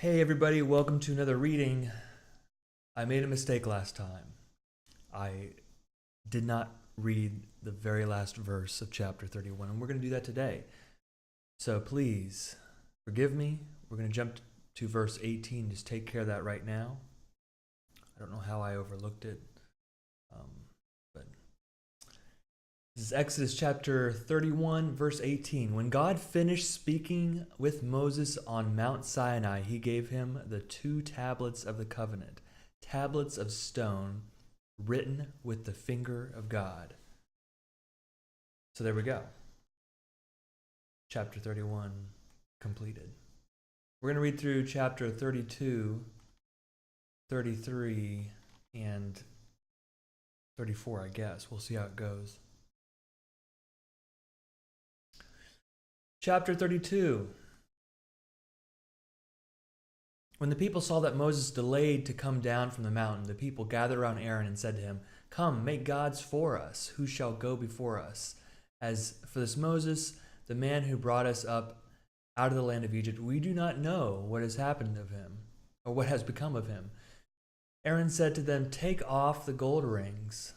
Hey everybody, welcome to another reading. I made a mistake last time. I did not read the very last verse of chapter 31, and we're going to do that today. So please forgive me. We're going to jump to verse 18. Just take care of that right now. I don't know how I overlooked it, but this is Exodus chapter 31, verse 18. When God finished speaking with Moses on Mount Sinai, he gave him the 2 tablets of the covenant, tablets of stone written with the finger of God. So there we go. Chapter 31 completed. We're going to read through chapter 32, 33, and 34, I guess. We'll see how it goes. Chapter 32. When the people saw that Moses delayed to come down from the mountain, the people gathered around Aaron and said to him, "Come, make gods for us. Who shall go before us? As for this Moses, the man who brought us up out of the land of Egypt, we do not know what has happened of him, or what has become of him." Aaron said to them, "Take off the gold rings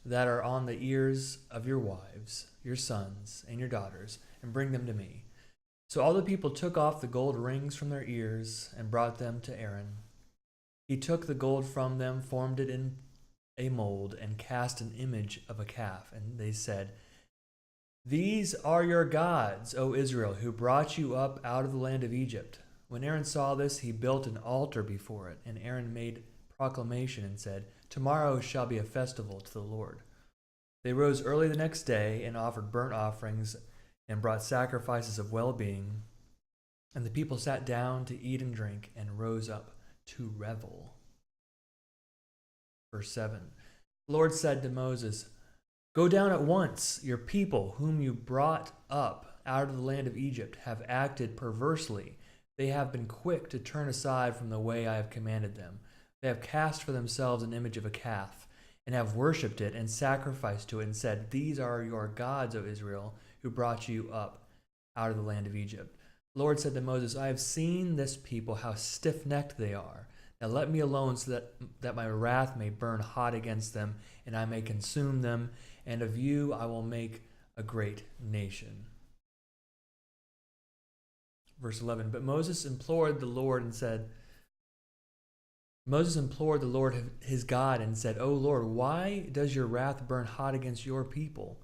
that are on the ears of your wives, your sons, and your daughters, and bring them to me." So all the people took off the gold rings from their ears and brought them to Aaron. He took the gold from them, formed it in a mold, and cast an image of a calf. And they said, "These are your gods, O Israel, who brought you up out of the land of Egypt." When Aaron saw this, he built an altar before it, and Aaron made proclamation and said, "Tomorrow shall be a festival to the Lord." They rose early the next day and offered burnt offerings and brought sacrifices of well-being. And the people sat down to eat and drink and rose up to revel. Verse 7. The Lord said to Moses, "Go down at once. Your people, whom you brought up out of the land of Egypt, have acted perversely. They have been quick to turn aside from the way I have commanded them. They have cast for themselves an image of a calf, and have worshipped it and sacrificed to it, and said, 'These are your gods, O Israel, who brought you up out of the land of Egypt.' The Lord said to Moses, 'I have seen this people, how stiff-necked they are. Now let me alone, so that my wrath may burn hot against them, and I may consume them, and of you I will make a great nation.'" Verse 11. But Moses implored the Lord his God and said, "O Lord, why does your wrath burn hot against your people,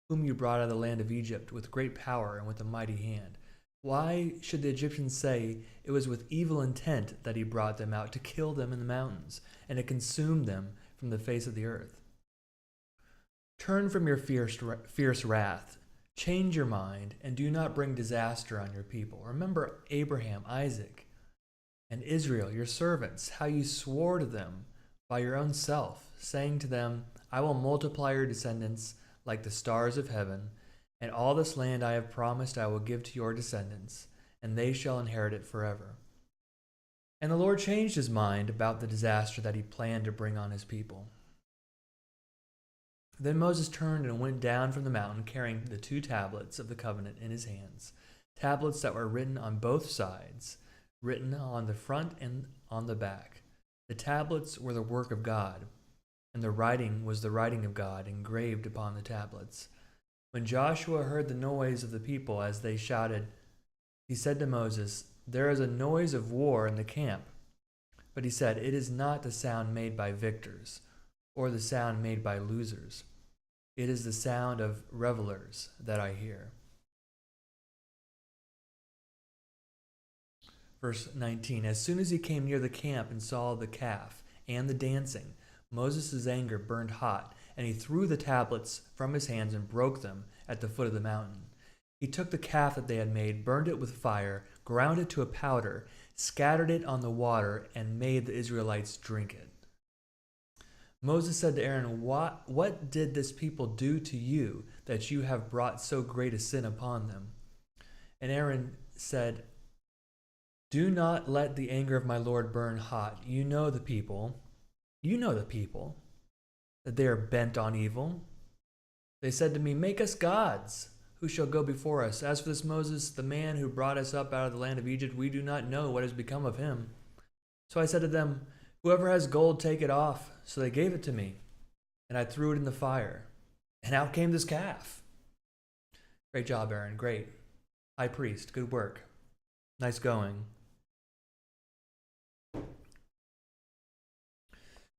whom you brought out of the land of Egypt with great power and with a mighty hand? Why should the Egyptians say it was with evil intent that he brought them out, to kill them in the mountains and to consume them from the face of the earth? Turn from your fierce wrath, change your mind, and do not bring disaster on your people. Remember Abraham, Isaac, and Israel, your servants, how you swore to them by your own self, saying to them, 'I will multiply your descendants like the stars of heaven, and all this land I have promised I will give to your descendants, and they shall inherit it forever.' And the Lord changed his mind about the disaster that he planned to bring on his people. Then Moses turned and went down from the mountain, carrying the 2 tablets of the covenant in his hands, tablets that were written on both sides, written on the front and on the back. The tablets were the work of God, and the writing was the writing of God engraved upon the tablets. When Joshua heard the noise of the people as they shouted, he said to Moses, 'There is a noise of war in the camp.' But he said, 'It is not the sound made by victors, or the sound made by losers. It is the sound of revelers that I hear.'" Verse 19. As soon as he came near the camp and saw the calf and the dancing, Moses' anger burned hot, and he threw the tablets from his hands and broke them at the foot of the mountain. He took the calf that they had made, burned it with fire, ground it to a powder, scattered it on the water, and made the Israelites drink it. Moses said to Aaron, What did this people do to you, that you have brought so great a sin upon them?" And Aaron said, "Do not let the anger of my Lord burn hot. You know the people, that they are bent on evil. They said to me, 'Make us gods who shall go before us? As for this Moses, the man who brought us up out of the land of Egypt, we do not know what has become of him. So I said to them, whoever has gold, take it off. So they gave it to me, and I threw it in the fire. And out came this calf. Great job, Aaron. Great. High priest, good work. Nice going.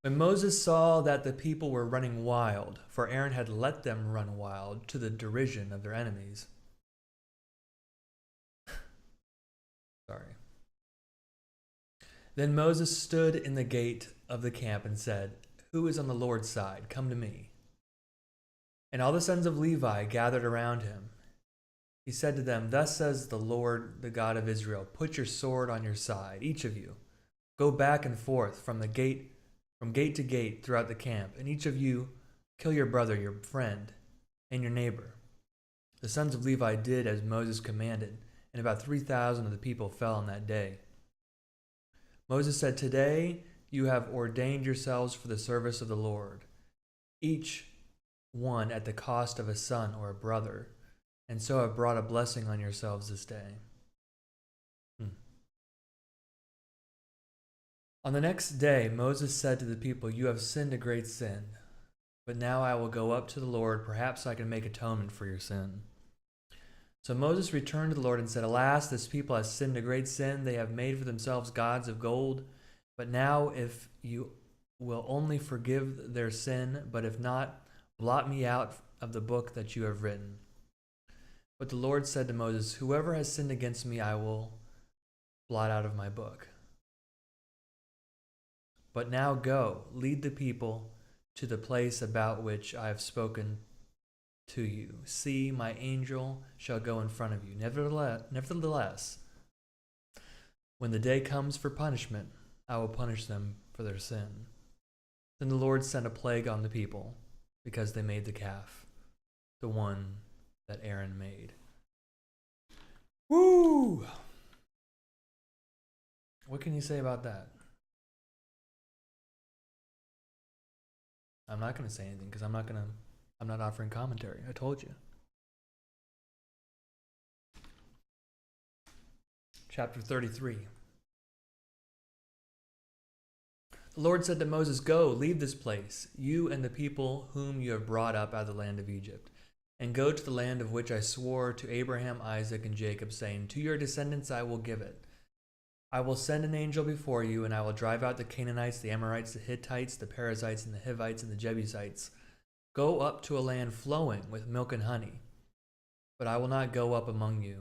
When Moses saw that the people were running wild, for Aaron had let them run wild to the derision of their enemies. Sorry. Then Moses stood in the gate of the camp and said, who is on the Lord's side? Come to me. And all the sons of Levi gathered around him. He said to them, thus says the Lord, the God of Israel, put your sword on your side, each of you. Go back and forth from gate to gate throughout the camp, and each of you kill your brother, your friend, and your neighbor. The sons of Levi did as Moses commanded, and about 3,000 of the people fell on that day. Moses said, today you have ordained yourselves for the service of the Lord, each one at the cost of a son or a brother, and so have brought a blessing on yourselves this day. On the next day, Moses said to the people, you have sinned a great sin, but now I will go up to the Lord. Perhaps I can make atonement for your sin. So Moses returned to the Lord and said, alas, this people has sinned a great sin. They have made for themselves gods of gold. But now if you will only forgive their sin, but if not, blot me out of the book that you have written. But the Lord said to Moses, whoever has sinned against me, I will blot out of my book. But now go, lead the people to the place about which I have spoken to you. See, my angel shall go in front of you. Nevertheless, when the day comes for punishment, I will punish them for their sin. Then the Lord sent a plague on the people because they made the calf, the one that Aaron made. Woo! What can you say about that? I'm not going to say anything because I'm not offering commentary. I told you. Chapter 33. The Lord said to Moses, go, leave this place, you and the people whom you have brought up out of the land of Egypt, and go to the land of which I swore to Abraham, Isaac, and Jacob, saying, to your descendants I will give it. I will send an angel before you, and I will drive out the Canaanites, the Amorites, the Hittites, the Perizzites, and the Hivites, and the Jebusites. Go up to a land flowing with milk and honey. But I will not go up among you,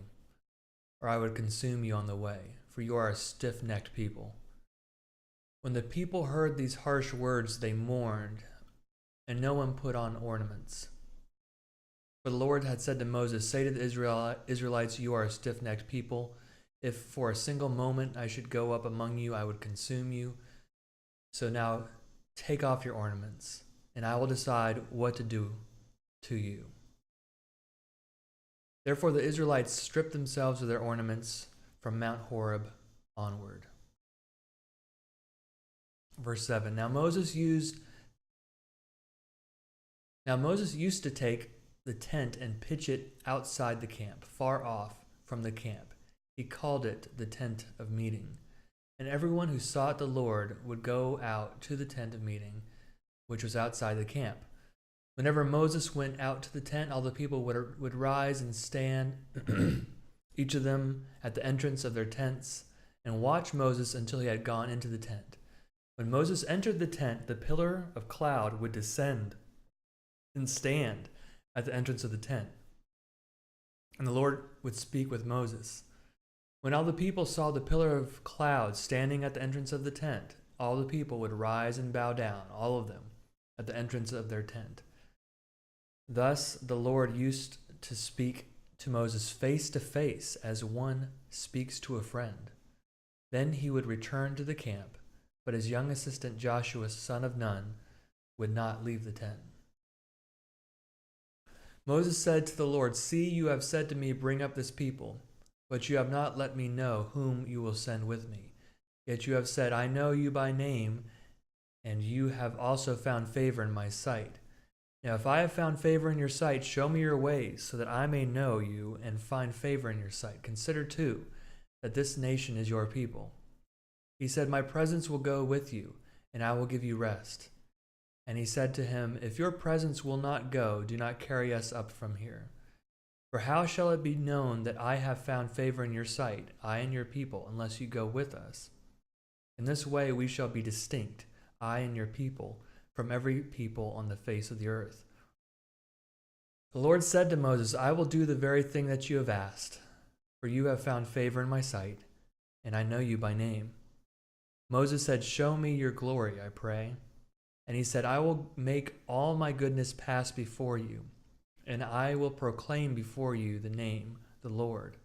or I would consume you on the way, for you are a stiff-necked people. When the people heard these harsh words, they mourned, and no one put on ornaments. For the Lord had said to Moses, say to the Israelites, you are a stiff-necked people. If for a single moment I should go up among you, I would consume you. So now take off your ornaments, and I will decide what to do to you. Therefore the Israelites stripped themselves of their ornaments from Mount Horeb onward. Verse 7. Now Moses used to take the tent and pitch it outside the camp, far off from the camp. He called it the tent of meeting. And everyone who sought the Lord would go out to the tent of meeting, which was outside the camp. Whenever Moses went out to the tent, all the people would rise and stand, each of them at the entrance of their tents, and watch Moses until he had gone into the tent. When Moses entered the tent, the pillar of cloud would descend and stand at the entrance of the tent. And the Lord would speak with Moses. When all the people saw the pillar of cloud standing at the entrance of the tent, all the people would rise and bow down, all of them, at the entrance of their tent. Thus the Lord used to speak to Moses face to face as one speaks to a friend. Then he would return to the camp, but his young assistant Joshua, son of Nun, would not leave the tent. Moses said to the Lord, see, you have said to me, bring up this people, but you have not let me know whom you will send with me. Yet you have said, I know you by name, and you have also found favor in my sight. Now, if I have found favor in your sight, show me your ways, so that I may know you and find favor in your sight. Consider, too, that this nation is your people." He said, "My presence will go with you, and I will give you rest." And he said to him, "If your presence will not go, do not carry us up from here. For how shall it be known that I have found favor in your sight, I and your people, unless you go with us? In this way we shall be distinct, I and your people, from every people on the face of the earth." The Lord said to Moses, "I will do the very thing that you have asked, for you have found favor in my sight, and I know you by name." Moses said, "Show me your glory, I pray." And he said, "I will make all my goodness pass before you, and I will proclaim before you the name, the Lord.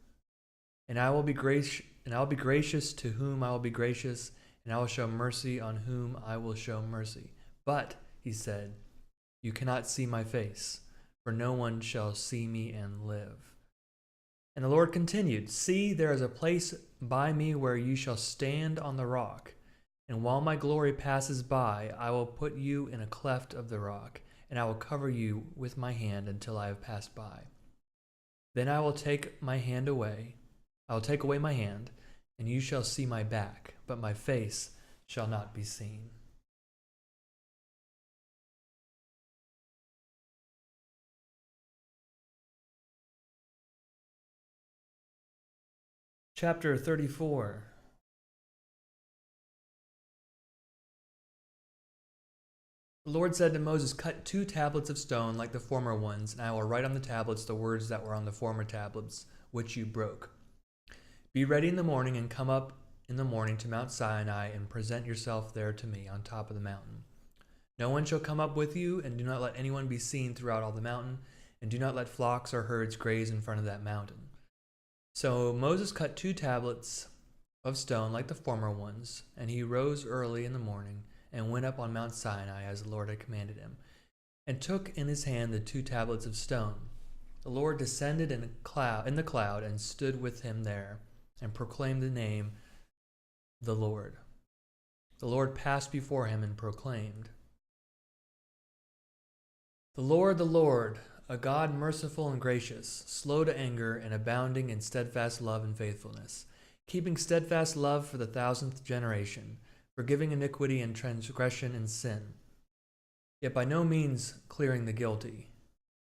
And I will be gracious to whom I will be gracious, and I will show mercy on whom I will show mercy. But," he said, "you cannot see my face, for no one shall see me and live." And the Lord continued, "See, there is a place by me where you shall stand on the rock. And while my glory passes by, I will put you in a cleft of the rock, and I will cover you with my hand until I have passed by. Then I will take away my hand, and you shall see my back, but my face shall not be seen." Chapter 34. The Lord said to Moses, "Cut 2 tablets of stone like the former ones, and I will write on the tablets the words that were on the former tablets, which you broke. Be ready in the morning and come up in the morning to Mount Sinai and present yourself there to me on top of the mountain. No one shall come up with you, and do not let anyone be seen throughout all the mountain, and do not let flocks or herds graze in front of that mountain." So Moses cut 2 tablets of stone like the former ones, and he rose early in the morning and went up on Mount Sinai as the Lord had commanded him, and took in his hand the 2 tablets of stone. The Lord descended in the cloud and stood with him there, and proclaimed the name, the Lord. The Lord passed before him and proclaimed, the Lord, a God merciful and gracious, slow to anger and abounding in steadfast love and faithfulness, keeping steadfast love for the 1,000th generation, forgiving iniquity and transgression and sin, yet by no means clearing the guilty,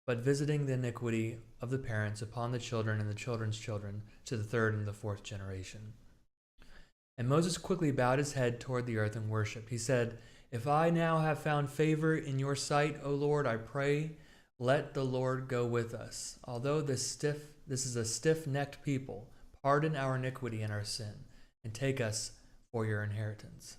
but visiting the iniquity of the parents upon the children and the children's children to the 3rd and the 4th generation. And Moses quickly bowed his head toward the earth and worshipped. He said, "If I now have found favor in your sight, O Lord, I pray, let the Lord go with us. Although this is a stiff-necked people, pardon our iniquity and our sin, and take us for your inheritance."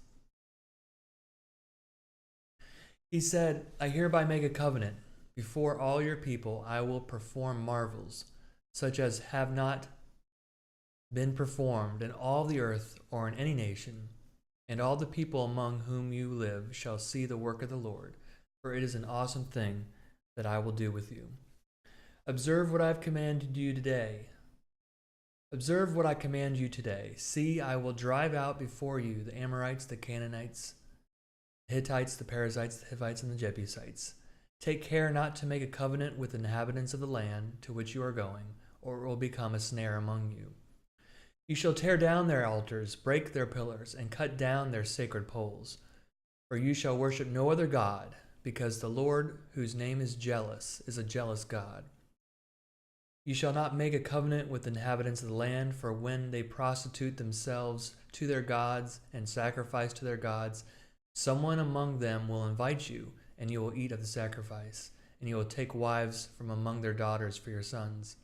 He said, "I hereby make a covenant. Before all your people I will perform marvels, such as have not been performed in all the earth or in any nation, and all the people among whom you live shall see the work of the Lord, for it is an awesome thing that I will do with you. Observe what I have commanded you today. Observe what I command you today. See, I will drive out before you the Amorites, the Canaanites, the Hittites, the Perizzites, the Hivites, and the Jebusites. Take care not to make a covenant with the inhabitants of the land to which you are going, or it will become a snare among you. You shall tear down their altars, break their pillars, and cut down their sacred poles. For you shall worship no other God, because the Lord, whose name is jealous, is a jealous God. You shall not make a covenant with the inhabitants of the land, for when they prostitute themselves to their gods and sacrifice to their gods, someone among them will invite you, and you will eat of the sacrifice, and you will take wives from among their daughters for your sons.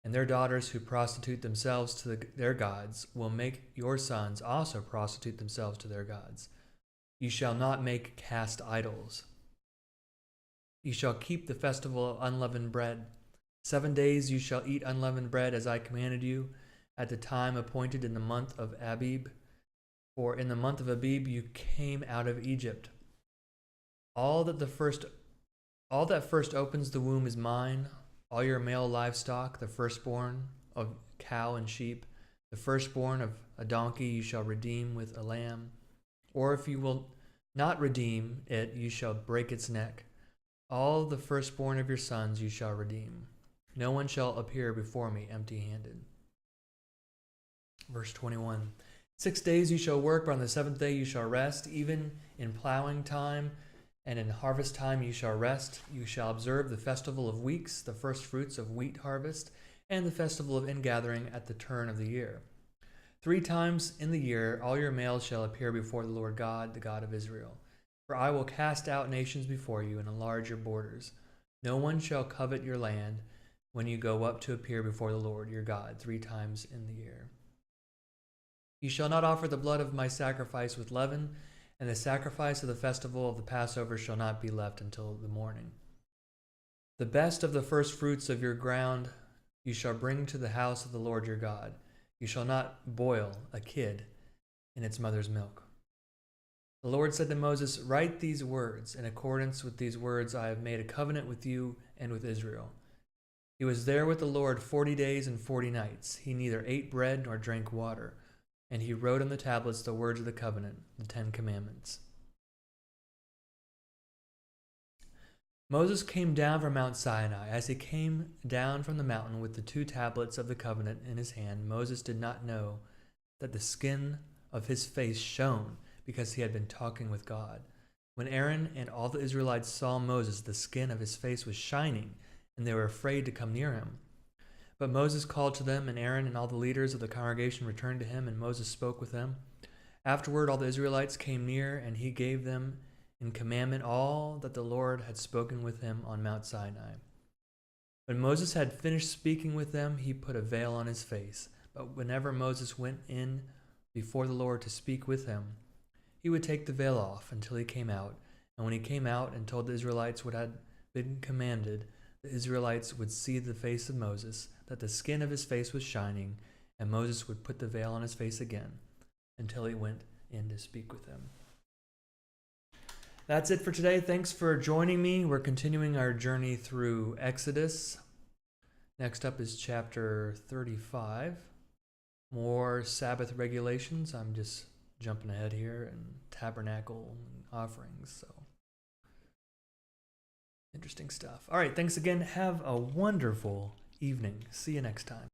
And their daughters who prostitute themselves to their gods will make your sons also prostitute themselves to their gods. You shall not make cast idols. You shall keep the festival of unleavened bread. 7 days you shall eat unleavened bread as I commanded you, at the time appointed in the month of Abib. For in the month of Abib you came out of Egypt. All that first opens the womb is mine. All your male livestock, the firstborn of cow and sheep, the firstborn of a donkey you shall redeem with a lamb. Or if you will not redeem it, you shall break its neck. All the firstborn of your sons you shall redeem. No one shall appear before me empty-handed. Verse 21. 6 days you shall work, but on the seventh day you shall rest. Even in plowing time and in harvest time you shall rest. You shall observe the festival of weeks, the first fruits of wheat harvest, and the festival of ingathering at the turn of the year. 3 times in the year all your males shall appear before the Lord God, the God of Israel. For I will cast out nations before you and enlarge your borders. No one shall covet your land when you go up to appear before the Lord your God 3 times in the year. You shall not offer the blood of my sacrifice with leaven, and the sacrifice of the festival of the Passover shall not be left until the morning. The best of the first fruits of your ground you shall bring to the house of the Lord your God. You shall not boil a kid in its mother's milk. The Lord said to Moses, write these words. In accordance with these words I have made a covenant with you and with Israel. He was there with the Lord 40 days and 40 nights. He neither ate bread nor drank water. And he wrote on the tablets the words of the covenant, the 10 Commandments. Moses came down from Mount Sinai. As he came down from the mountain with the 2 tablets of the covenant in his hand, Moses did not know that the skin of his face shone, because he had been talking with God. When Aaron and all the Israelites saw Moses, the skin of his face was shining, and they were afraid to come near him. But Moses called to them, and Aaron and all the leaders of the congregation returned to him, and Moses spoke with them. Afterward, all the Israelites came near, and he gave them in commandment all that the Lord had spoken with him on Mount Sinai. When Moses had finished speaking with them, he put a veil on his face. But whenever Moses went in before the Lord to speak with him, he would take the veil off until he came out. And when he came out and told the Israelites what had been commanded, the Israelites would see the face of Moses, that the skin of his face was shining, and Moses would put the veil on his face again until he went in to speak with them. That's it for today. Thanks for joining me. We're continuing our journey through Exodus. Next up is chapter 35. More Sabbath regulations. I'm just jumping ahead here, and tabernacle offerings. So interesting stuff. All right, thanks again. Have a wonderful evening. See you next time.